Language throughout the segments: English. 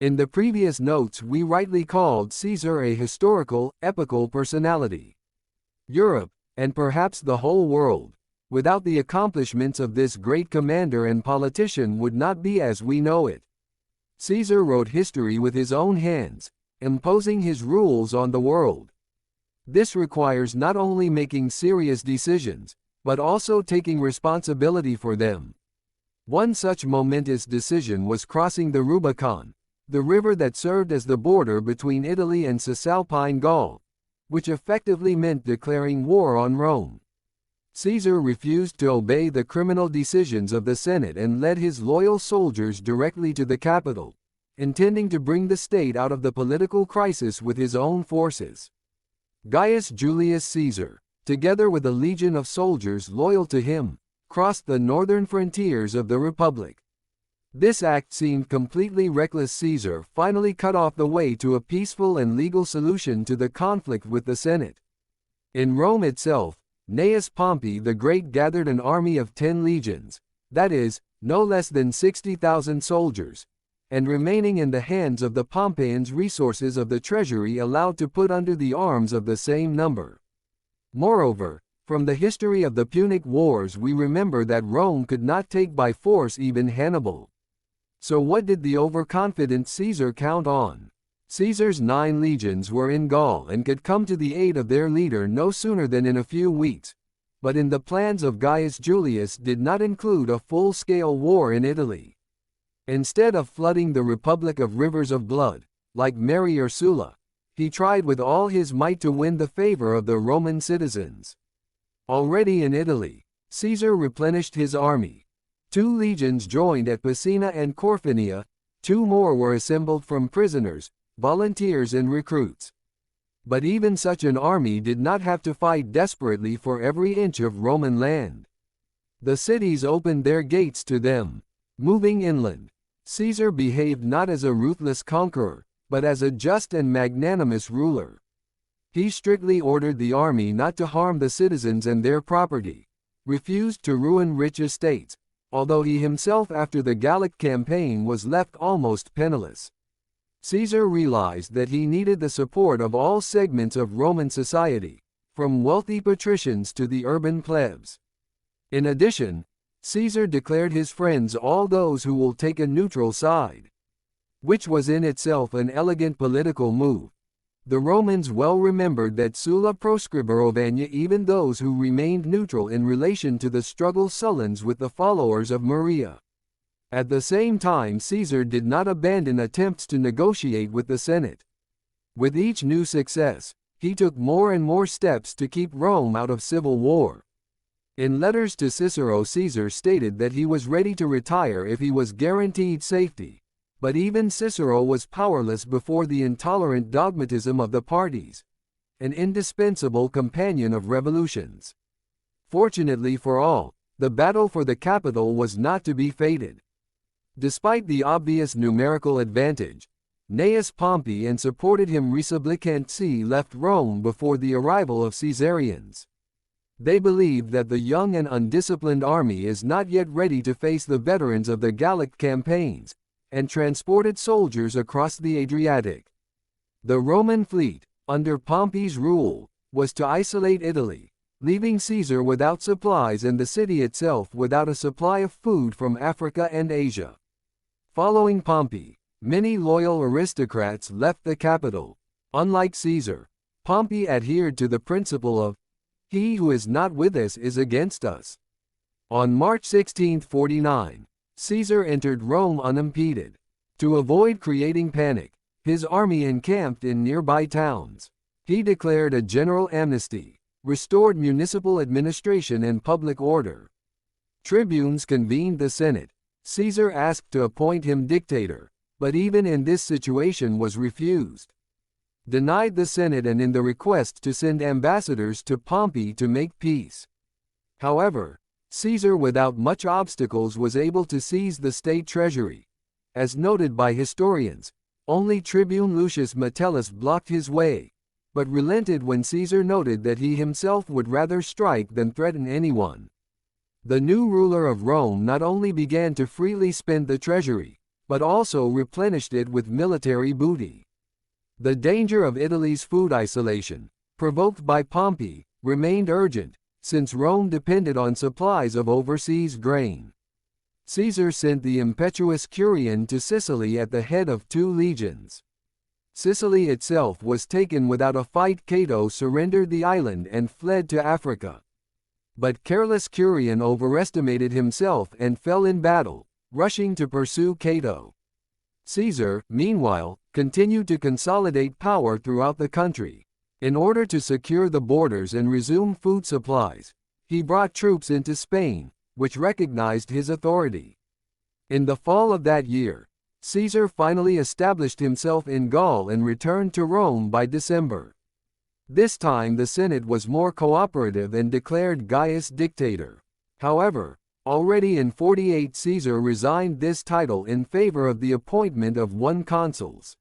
In the previous notes we rightly called Caesar a historical, epical personality. Europe, and perhaps the whole world, without the accomplishments of this great commander and politician would not be as we know it. Caesar wrote history with his own hands, imposing his rules on the world. This requires not only making serious decisions, but also taking responsibility for them. One such momentous decision was crossing the Rubicon, the river that served as the border between Italy and Cisalpine Gaul, which effectively meant declaring war on Rome. Caesar refused to obey the criminal decisions of the Senate and led his loyal soldiers directly to the capital, intending to bring the state out of the political crisis with his own forces. Gaius Julius Caesar, together with a legion of soldiers loyal to him, crossed the northern frontiers of the Republic. This act seemed completely reckless. Caesar finally cut off the way to a peaceful and legal solution to the conflict with the Senate. In Rome itself, Gnaeus Pompey the Great gathered an army of 10 legions, that is, no less than 60,000 soldiers, and remaining in the hands of the Pompeians resources of the treasury allowed to put under the arms of the same number. Moreover, from the history of the Punic Wars we remember that Rome could not take by force even Hannibal. So what did the overconfident Caesar count on? Caesar's 9 legions were in Gaul and could come to the aid of their leader no sooner than in a few weeks, but in the plans of Gaius Julius did not include a full-scale war in Italy. Instead of flooding the Republic of rivers of blood, like Mary or Sulla, he tried with all his might to win the favor of the Roman citizens. Already in Italy, Caesar replenished his army. 2 legions joined at Picena and Corfinia, 2 more were assembled from prisoners, volunteers and recruits. But even such an army did not have to fight desperately for every inch of Roman land. The cities opened their gates to them. Moving inland, Caesar behaved not as a ruthless conqueror, but as a just and magnanimous ruler. He strictly ordered the army not to harm the citizens and their property, refused to ruin rich estates, although he himself after the Gallic campaign was left almost penniless. Caesar realized that he needed the support of all segments of Roman society, from wealthy patricians to the urban plebs. In addition, Caesar declared his friends all those who will take a neutral side, which was in itself an elegant political move. The Romans well remembered that Sulla proscriberovania even those who remained neutral in relation to the struggle Sullans with the followers of Maria. At the same time Caesar did not abandon attempts to negotiate with the Senate. With each new success, he took more and more steps to keep Rome out of civil war. In letters to Cicero, Caesar stated that he was ready to retire if he was guaranteed safety, but even Cicero was powerless before the intolerant dogmatism of the parties, an indispensable companion of revolutions. Fortunately for all, the battle for the capital was not to be fated. Despite the obvious numerical advantage, Gnaeus Pompey and supported him Respublicancy left Rome before the arrival of Caesarians. They believed that the young and undisciplined army is not yet ready to face the veterans of the Gallic campaigns, and transported soldiers across the Adriatic. The Roman fleet, under Pompey's rule, was to isolate Italy, leaving Caesar without supplies and the city itself without a supply of food from Africa and Asia. Following Pompey, many loyal aristocrats left the capital. Unlike Caesar, Pompey adhered to the principle of, "He who is not with us is against us." On March 16, 49, Caesar entered Rome unimpeded. To avoid creating panic, his army encamped in nearby towns. He declared a general amnesty, restored municipal administration and public order. Tribunes convened the Senate. Caesar asked to appoint him dictator, but even in this situation was refused. Denied the Senate and in the request to send ambassadors to Pompey to make peace. However, Caesar without much obstacles was able to seize the state treasury. As noted by historians, only Tribune Lucius Metellus blocked his way, but relented when Caesar noted that he himself would rather strike than threaten anyone. The new ruler of Rome not only began to freely spend the treasury, but also replenished it with military booty. The danger of Italy's food isolation, provoked by Pompey, remained urgent, since Rome depended on supplies of overseas grain. Caesar sent the impetuous Curian to Sicily at the head of 2 legions. Sicily itself was taken without a fight. Cato surrendered the island and fled to Africa. But careless Curian overestimated himself and fell in battle, rushing to pursue Cato. Caesar, meanwhile, continued to consolidate power throughout the country. In order to secure the borders and resume food supplies, he brought troops into Spain, which recognized his authority. In the fall of that year, Caesar finally established himself in Gaul and returned to Rome by December. This time the Senate was more cooperative and declared Gaius dictator. However, already in 48 Caesar resigned this title in favor of the appointment of 1 consuls.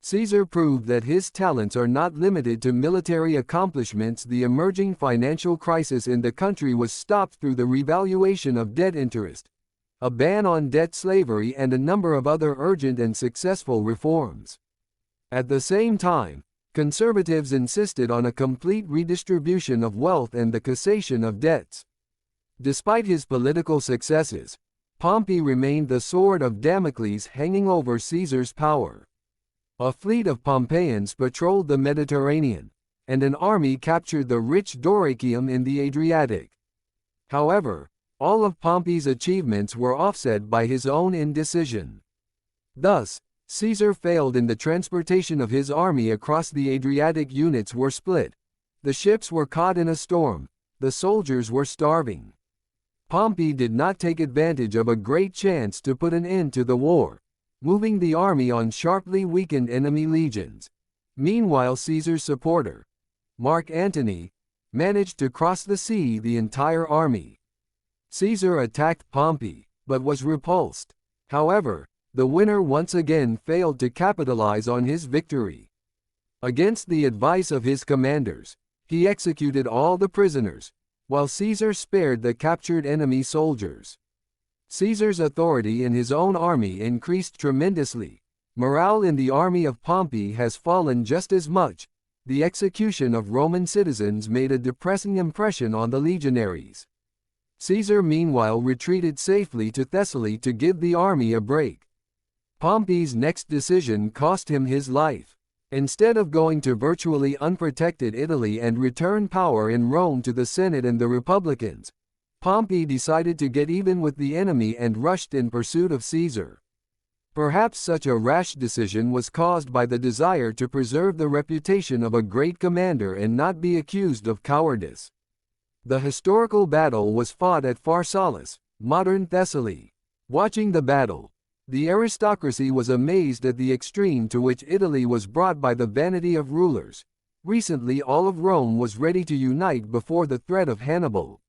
Caesar proved that his talents are not limited to military accomplishments. The emerging financial crisis in the country was stopped through the revaluation of debt interest, a ban on debt slavery, and a number of other urgent and successful reforms. At the same time, conservatives insisted on a complete redistribution of wealth and the cessation of debts. Despite his political successes, Pompey remained the sword of Damocles hanging over Caesar's power. A fleet of Pompeians patrolled the Mediterranean, and an army captured the rich Dorichium in the Adriatic. However, all of Pompey's achievements were offset by his own indecision. Thus, Caesar failed in the transportation of his army across the Adriatic. Units were split, the ships were caught in a storm, the soldiers were starving. Pompey did not take advantage of a great chance to put an end to the war, moving the army on sharply weakened enemy legions. Meanwhile, Caesar's supporter, Mark Antony, managed to cross the sea the entire army. Caesar attacked Pompey, but was repulsed. However, the winner once again failed to capitalize on his victory. Against the advice of his commanders, he executed all the prisoners, while Caesar spared the captured enemy soldiers. Caesar's authority in his own army increased tremendously. Morale in the army of Pompey has fallen just as much. The execution of Roman citizens made a depressing impression on the legionaries. Caesar meanwhile retreated safely to Thessaly to give the army a break. Pompey's next decision cost him his life. Instead of going to virtually unprotected Italy and return power in Rome to the Senate and the Republicans, Pompey decided to get even with the enemy and rushed in pursuit of Caesar. Perhaps such a rash decision was caused by the desire to preserve the reputation of a great commander and not be accused of cowardice. The historical battle was fought at Pharsalus, modern Thessaly. Watching the battle, the aristocracy was amazed at the extreme to which Italy was brought by the vanity of rulers. Recently all of Rome was ready to unite before the threat of Hannibal.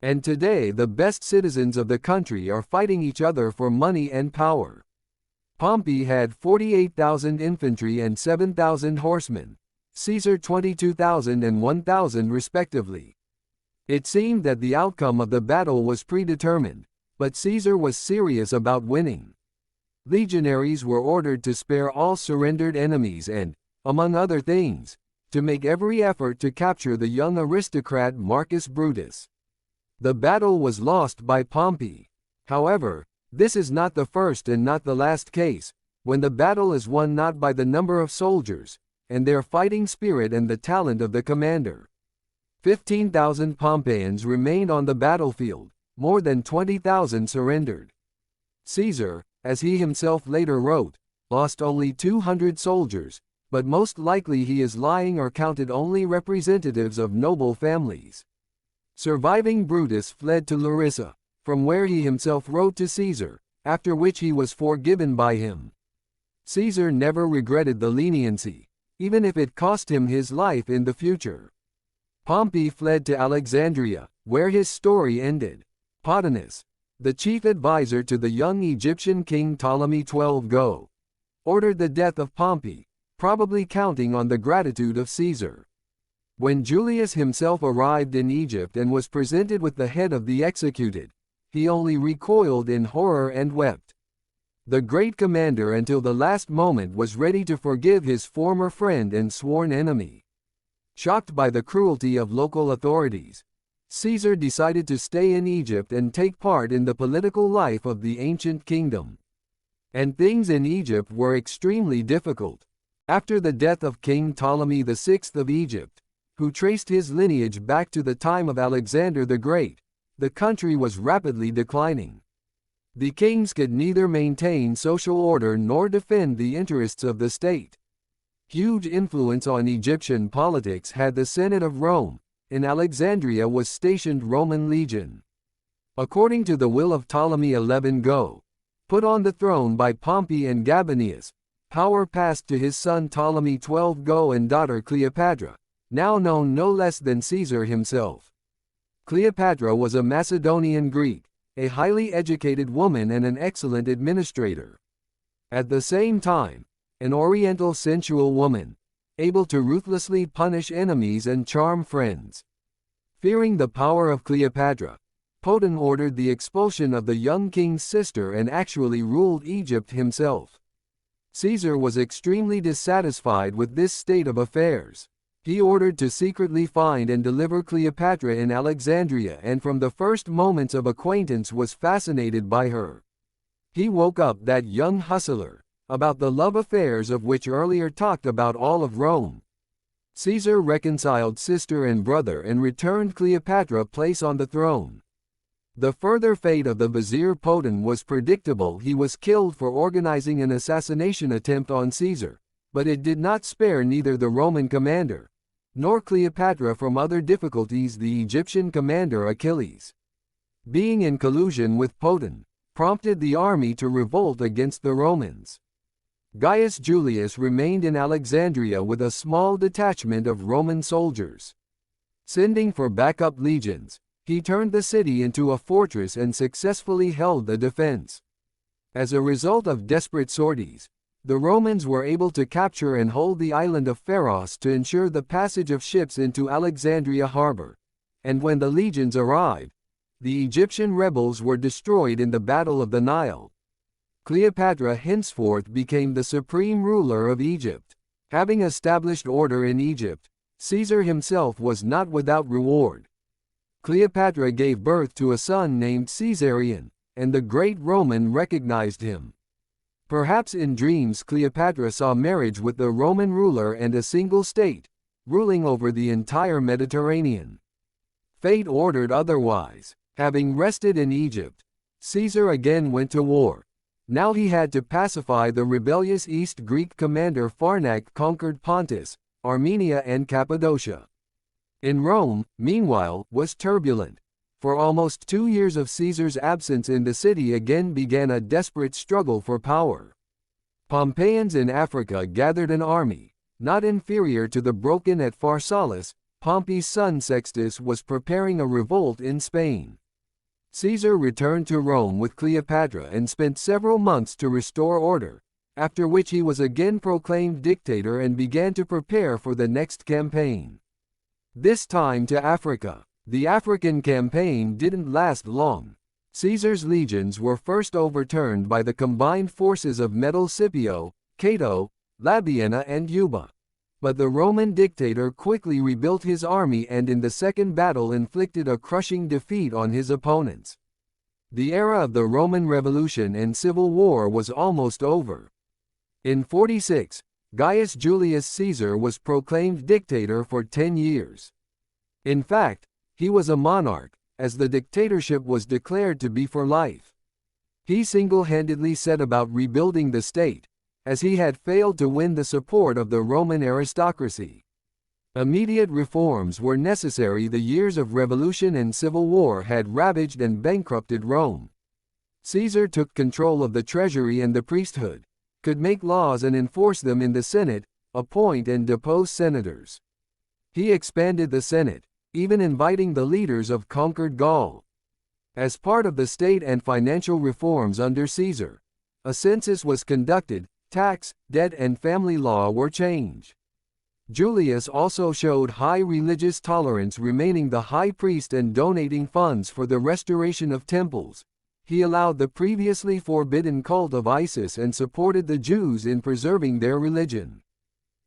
And today the best citizens of the country are fighting each other for money and power. Pompey had 48,000 infantry and 7,000 horsemen, Caesar 22,000 and 1,000 respectively. It seemed that the outcome of the battle was predetermined, but Caesar was serious about winning. Legionaries were ordered to spare all surrendered enemies and, among other things, to make every effort to capture the young aristocrat Marcus Brutus. The battle was lost by Pompey. However, this is not the first and not the last case, when the battle is won not by the number of soldiers, and their fighting spirit and the talent of the commander. 15,000 Pompeians remained on the battlefield, more than 20,000 surrendered. Caesar, as he himself later wrote, lost only 200 soldiers, but most likely he is lying or counted only representatives of noble families. Surviving Brutus fled to Larissa, from where he himself wrote to Caesar, after which he was forgiven by him. Caesar never regretted the leniency, even if it cost him his life in the future. Pompey fled to Alexandria, where his story ended. Pothinus, the chief advisor to the young Egyptian king Ptolemy XII, ordered the death of Pompey, probably counting on the gratitude of Caesar. When Julius himself arrived in Egypt and was presented with the head of the executed, he only recoiled in horror and wept. The great commander until the last moment was ready to forgive his former friend and sworn enemy. Shocked by the cruelty of local authorities, Caesar decided to stay in Egypt and take part in the political life of the ancient kingdom. And things in Egypt were extremely difficult. After the death of King Ptolemy VI of Egypt, who traced his lineage back to the time of Alexander the Great, the country was rapidly declining. The kings could neither maintain social order nor defend the interests of the state. Huge influence on Egyptian politics had the Senate of Rome. In Alexandria was stationed Roman legion. According to the will of Ptolemy XI Go, put on the throne by Pompey and Gabinius, power passed to his son Ptolemy XII Go and daughter Cleopatra, now known no less than Caesar himself. Cleopatra was a Macedonian Greek, a highly educated woman and an excellent administrator. At the same time, an Oriental sensual woman, able to ruthlessly punish enemies and charm friends. Fearing the power of Cleopatra, Ptolemy ordered the expulsion of the young king's sister and actually ruled Egypt himself. Caesar was extremely dissatisfied with this state of affairs. He ordered to secretly find and deliver Cleopatra in Alexandria and from the first moments of acquaintance was fascinated by her. He woke up that young hustler, about the love affairs of which earlier talked about all of Rome. Caesar reconciled sister and brother and returned Cleopatra place on the throne. The further fate of the vizier Ptolemy was predictable. He was killed for organizing an assassination attempt on Caesar, but it did not spare neither the Roman commander nor Cleopatra from other difficulties. The Egyptian commander Achilles, being in collusion with Ptolemy, prompted the army to revolt against the Romans. Gaius Julius remained in Alexandria with a small detachment of Roman soldiers. Sending for backup legions, he turned the city into a fortress and successfully held the defense. As a result of desperate sorties, the Romans were able to capture and hold the island of Pharos to ensure the passage of ships into Alexandria harbor, and when the legions arrived, the Egyptian rebels were destroyed in the Battle of the Nile. Cleopatra henceforth became the supreme ruler of Egypt. Having established order in Egypt, Caesar himself was not without reward. Cleopatra gave birth to a son named Caesarion, and the great Roman recognized him. Perhaps in dreams Cleopatra saw marriage with the Roman ruler and a single state, ruling over the entire Mediterranean. Fate ordered otherwise. Having rested in Egypt, Caesar again went to war. Now he had to pacify the rebellious East Greek commander Pharnac conquered Pontus, Armenia and Cappadocia. In Rome, meanwhile, was turbulent. For almost 2 years of Caesar's absence in the city again began a desperate struggle for power. Pompeians in Africa gathered an army, not inferior to the broken at Pharsalus. Pompey's son Sextus was preparing a revolt in Spain. Caesar returned to Rome with Cleopatra and spent several months to restore order, after which he was again proclaimed dictator and began to prepare for the next campaign. This time to Africa. The African campaign didn't last long. Caesar's legions were first overturned by the combined forces of Metellus Scipio, Cato, Labienus and Juba. But the Roman dictator quickly rebuilt his army and in the second battle inflicted a crushing defeat on his opponents. The era of the Roman Revolution and Civil War was almost over. In 46, Gaius Julius Caesar was proclaimed dictator for 10 years. In fact, he was a monarch, as the dictatorship was declared to be for life. He single-handedly set about rebuilding the state, as he had failed to win the support of the Roman aristocracy. Immediate reforms were necessary. The years of revolution and civil war had ravaged and bankrupted Rome. Caesar took control of the treasury and the priesthood, could make laws and enforce them in the Senate, appoint and depose senators. He expanded the Senate, even inviting the leaders of conquered Gaul. As part of the state and financial reforms under Caesar, a census was conducted, tax, debt and family law were changed. Julius also showed high religious tolerance, remaining the high priest and donating funds for the restoration of temples. he allowed the previously forbidden cult of Isis and supported the Jews in preserving their religion.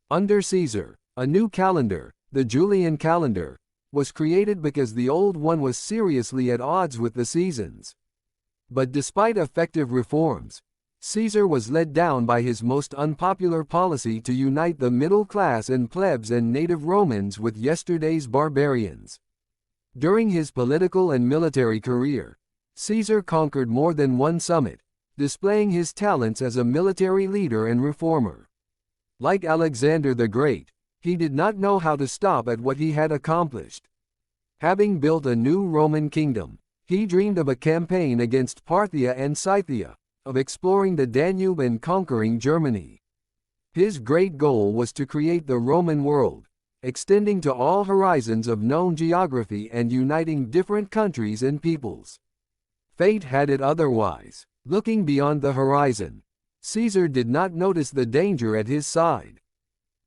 Under Caesar, a new calendar, the Julian calendar, was created because the old one was seriously at odds with the seasons. But despite effective reforms, Caesar was led down by his most unpopular policy to unite the middle class and plebs and native Romans with yesterday's barbarians. During his political and military career, Caesar conquered more than one summit, displaying his talents as a military leader and reformer. Like Alexander the Great, he did not know how to stop at what he had accomplished. Having built a new Roman kingdom, he dreamed of a campaign against Parthia and Scythia, of exploring the Danube and conquering Germany. His great goal was to create the Roman world, extending to all horizons of known geography and uniting different countries and peoples. Fate had it otherwise. Looking beyond the horizon, Caesar did not notice the danger at his side.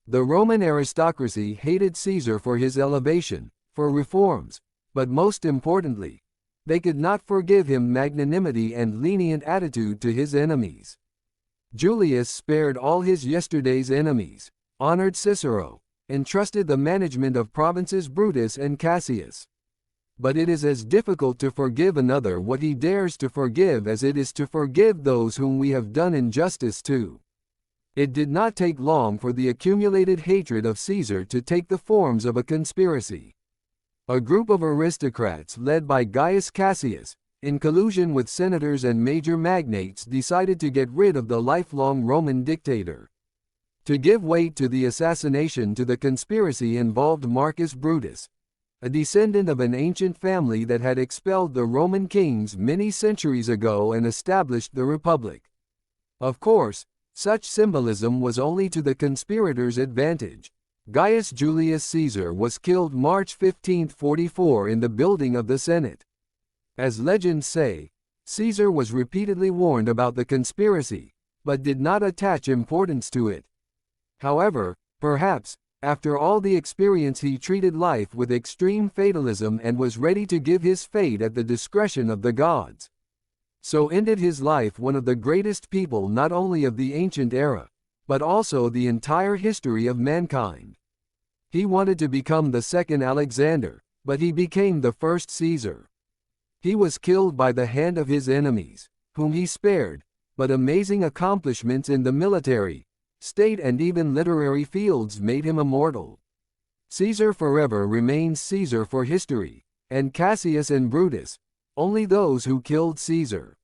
The Roman aristocracy hated Caesar for his elevation, for reforms, but most importantly, they could not forgive him magnanimity and lenient attitude to his enemies. Julius spared all his yesterday's enemies, honored Cicero, entrusted the management of provinces Brutus and Cassius. But it is as difficult to forgive another what he dares to forgive as it is to forgive those whom we have done injustice to. It did not take long for the accumulated hatred of Caesar to take the forms of a conspiracy. A group of aristocrats led by Gaius Cassius, in collusion with senators and major magnates, decided to get rid of the lifelong Roman dictator. To give weight to the assassination, to the conspiracy involved Marcus Brutus, a descendant of an ancient family that had expelled the Roman kings many centuries ago and established the Republic. Of course, such symbolism was only to the conspirators' advantage. Gaius Julius Caesar was killed March 15, 44 in the building of the Senate. As legends say, Caesar was repeatedly warned about the conspiracy, but did not attach importance to it. However, perhaps, after all the experience, he treated life with extreme fatalism and was ready to give his fate at the discretion of the gods. So ended his life one of the greatest people not only of the ancient era, but also the entire history of mankind. He wanted to become the second Alexander, but he became the first Caesar. He was killed by the hand of his enemies, whom he spared, but amazing accomplishments in the military, state and even literary fields made him immortal. Caesar forever remains Caesar for history, and Cassius and Brutus, only those who killed Caesar.